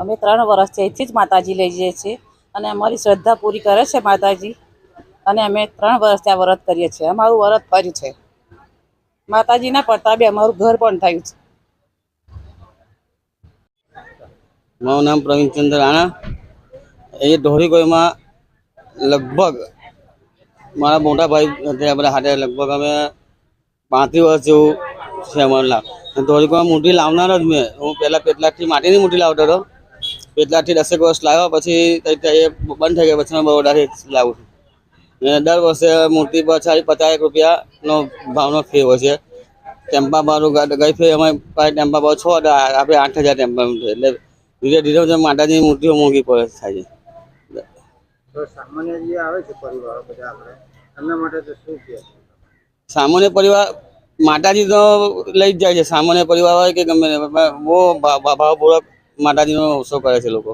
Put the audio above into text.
અમે 3 વર્ષથી અહીંથી જ માતાજી લઈ જઈએ છીએ અને અમારી શ્રદ્ધા પૂરી કરે છે માતાજી અને અમે 3 વર્ષથી આ વ્રત કરીએ છીએ. અમારું વ્રત કર્યું છે. માતાજીના પ્રતાપે અમારું ઘર પણ થયું છે. મારું નામ પ્રવીણચંદ્ર રાણા. એ ઢોરીકોઈમાં લગભગ મારા મોટા ભાઈ આપણે હાથે લગભગ અમે 35 વર્ષ જેવું છે અમારું લાવ. ઢોરીકોઈમાં મૂર્તિ લાવનાર જ મેં. હું પહેલાં પેટલાદથી માટીની મૂર્તિ લાવતો હતો. પેટલાદથી 10 વર્ષ લાવ્યો, પછી એ બંધ થઈ ગયા. પછી મેં બરોડાથી લાવું છું. દર વર્ષે મૂર્તિ પર 50 રૂપિયાનો ભાવનો ફી હોય છે. ટેમ્પા ભાડું ગઈ ફેર અમે ટેમ્પા ભાવ 6 હતા, આપણે 8,000 ટેમ્પા. એટલે ધીરે ધીરે માતાજીની મૂર્તિઓ મોંઘી પડે થાય છે. તો સામાન્ય જે આવે છે પરિવારો બધા આપણે એમના માટે તો શું કહે? સામાન્ય પરિવાર માતાજી તો લઈ જ જાય છે. સામાન્ય પરિવાર હોય કે ગમે બહુ ભાવપૂર્વક માતાજીનો ઉત્સવ કરે છે લોકો.